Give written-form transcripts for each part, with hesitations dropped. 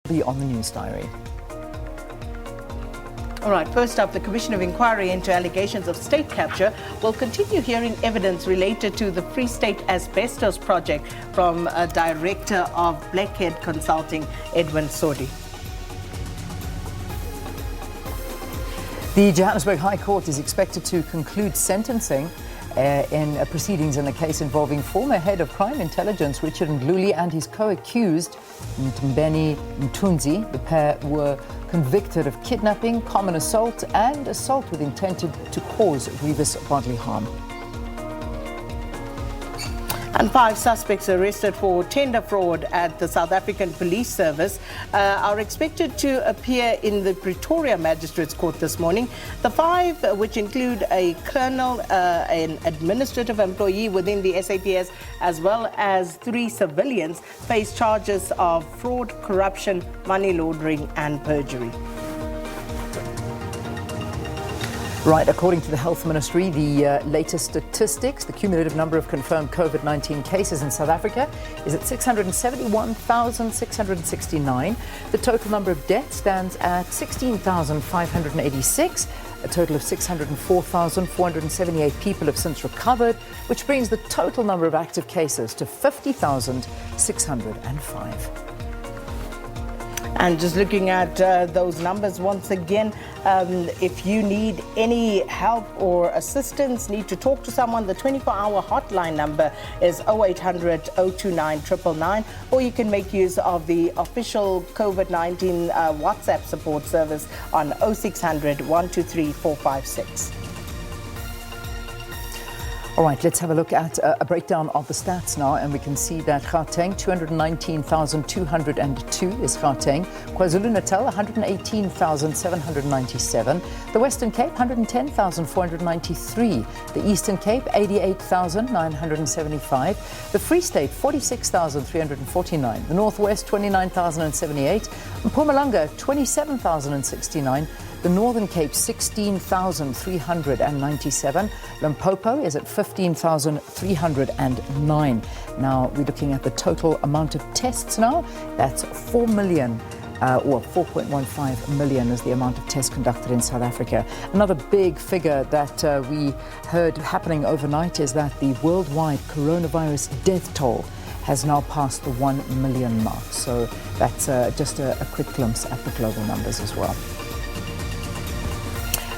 Be on the News Diary. All right, first up, the Commission of Inquiry into allegations of state capture will continue hearing evidence related to the Free State Asbestos project from Director of Blackhead Consulting, Edwin Sodi. The Johannesburg High Court is expected to conclude sentencing in proceedings in a case involving former head of crime intelligence Richard Ndluli and his co-accused Mbeni Mtunzi. The pair were convicted of kidnapping, common assault and assault with intent to cause grievous bodily harm. And 5 suspects arrested for tender fraud at the South African Police Service are expected to appear in the Pretoria Magistrates Court this morning. The 5, which include a colonel, an administrative employee within the SAPS, as well as 3 civilians, face charges of fraud, corruption, money laundering and perjury. Right, according to the Health Ministry, the latest statistics, the cumulative number of confirmed COVID-19 cases in South Africa is at 671,669. The total number of deaths stands at 16,586. A total of 604,478 people have since recovered, which brings the total number of active cases to 50,605. And just looking at those numbers once again, if you need any help or assistance, need to talk to someone, the 24-hour hotline number is 0800 029 999, or you can make use of the official COVID-19 WhatsApp support service on 0600 123 456. All right, let's have a look at a breakdown of the stats now, and we can see that Gauteng, 219,202 is Gauteng. KwaZulu-Natal, 118,797. The Western Cape, 110,493. The Eastern Cape, 88,975. The Free State, 46,349. The Northwest, 29,078. Mpumalanga, 27,069. The Northern Cape, 16,397. Limpopo is at 15,309. Now, we're looking at the total amount of tests now. That's 4 million, or 4.15 million is the amount of tests conducted in South Africa. Another big figure that we heard happening overnight is that the worldwide coronavirus death toll has now passed the 1 million mark. So that's just a quick glimpse at the global numbers as well.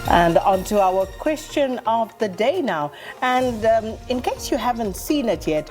And on to our question of the day now. And in case you haven't seen it yet,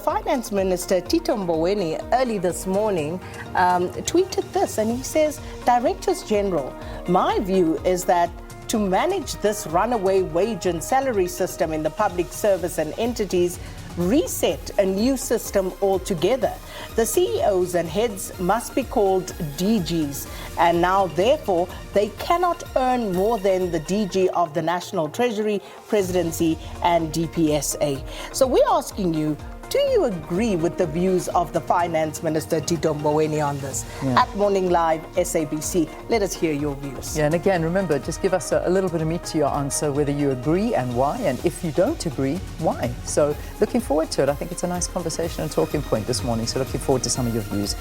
Finance Minister Tito Mboweni early this morning tweeted this, and he says, Directors General, my view is that to manage this runaway wage and salary system in the public service and entities, reset a new system altogether. The CEOs and heads must be called DGs, and now therefore they cannot earn more than the DG of the National Treasury, Presidency and DPSA. So we're asking you, do you agree with the views of the Finance Minister Tito Mboweni on this? Yeah. At Morning Live, SABC, let us hear your views. Yeah, and again, remember, just give us a little bit of meat to your answer, whether you agree and why, and if you don't agree, why? So looking forward to it. I think it's a nice conversation and talking point this morning, so looking forward to some of your views.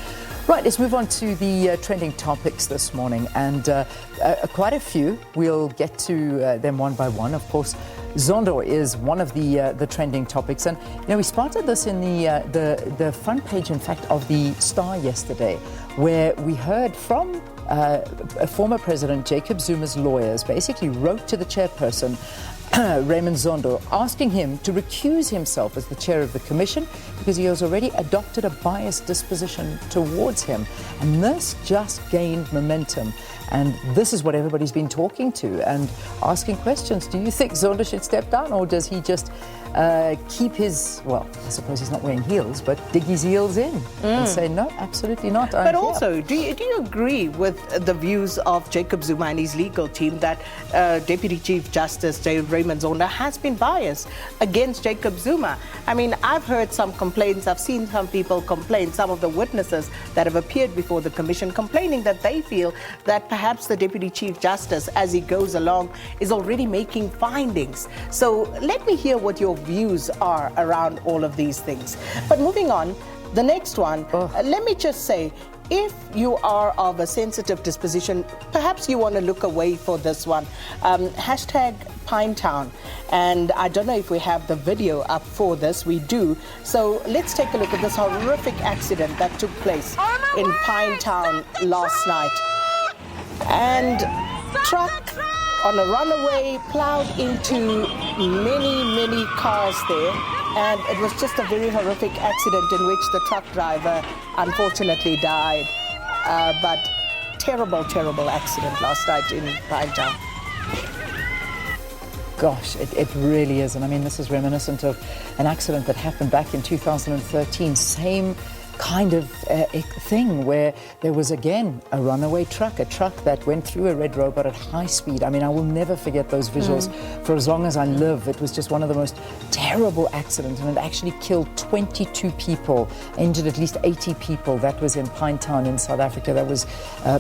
Right, let's move on to the trending topics this morning, and quite a few. We'll get to them one by one. Of course, Zondo is one of the trending topics, and we spotted this in the front page, in fact, of the Star yesterday, where we heard from former President Jacob Zuma's lawyers basically wrote to the chairperson, Raymond Zondo, asking him to recuse himself as the chair of the commission because he has already adopted a biased disposition towards him. And this just gained momentum. And this is what everybody's been talking to and asking questions. Do you think Zondo should step down, or does he just keep his, well, I suppose he's not wearing heels, but dig his heels in and say, no, absolutely not. But also, do you agree with the views of Jacob Zuma and his legal team that Deputy Chief Justice Raymond Zondo has been biased against Jacob Zuma? I mean, I've heard some complaints, I've seen some people complain, some of the witnesses that have appeared before the commission complaining that they feel that perhaps the Deputy Chief Justice, as he goes along, is already making findings. So let me hear what your views are around all of these things. But moving on, the next one, let me just say, if you are of a sensitive disposition, perhaps you want to look away for this one. Hashtag Pinetown. And I don't know if we have the video up for this. We do. So let's take a look at this horrific accident that took place in Pinetown last night. And truck on a runaway plowed into many cars there. And it was just a very horrific accident in which the truck driver unfortunately died. But terrible accident last night in Pinetown. Gosh, it really is. And I mean, this is reminiscent of an accident that happened back in 2013. Same kind of thing where there was again a runaway truck, a truck that went through a red robot at high speed. I mean, I will never forget those visuals for as long as I live. It was just one of the most terrible accidents, and it actually killed 22 people, injured at least 80 people. That was in Pinetown in South Africa. That was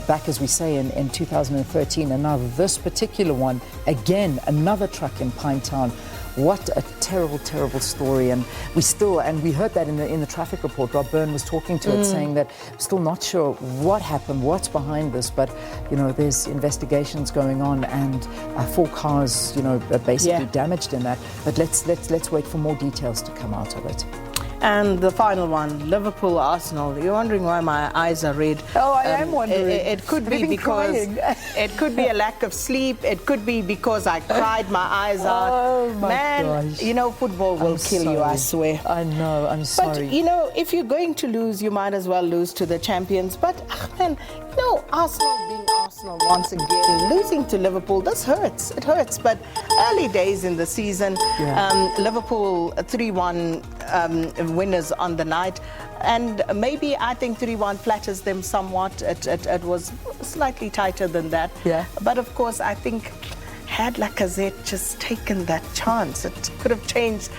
back, as we say, in 2013. And now this particular one, again, another truck in Pinetown. What a terrible story. And we heard that in the traffic report. Rob Byrne was talking to it, saying that still not sure what happened, what's behind this, but there's investigations going on, and 4 cars basically damaged in that. But let's wait for more details to come out of it. And the final one, Liverpool, Arsenal. You're wondering why my eyes are red. Oh, I am wondering. It could be because it could be a lack of sleep. It could be because I cried my eyes out. Oh my gosh. Football will kill you, I swear. I know, I'm sorry. But, if you're going to lose, you might as well lose to the champions. But, Arsenal being Arsenal once again, losing to Liverpool, this hurts. It hurts. But early days in the season, Liverpool 3-1 winners on the night, and maybe I think 3-1 flatters them somewhat. It was slightly tighter than that, but of course I think had Lacazette just taken that chance, it could have changed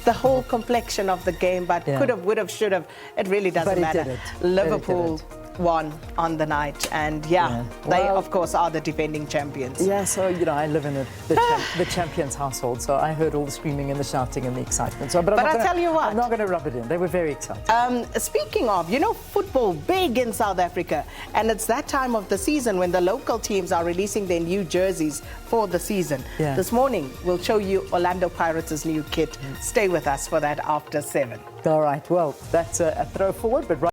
the whole complexion of the game. But could have, would have, should have, it really doesn't matter. Liverpool won on the night, and they of course are the defending champions. Yeah, so I live in the champions household, so I heard all the screaming and the shouting and the excitement. So, but I tell you what, I'm not going to rub it in. They were very excited. Speaking of, football big in South Africa, and it's that time of the season when the local teams are releasing their new jerseys for the season. This morning we'll show you Orlando Pirates' new kit. Stay with us for that after 7. All right, well, that's a throw forward, but right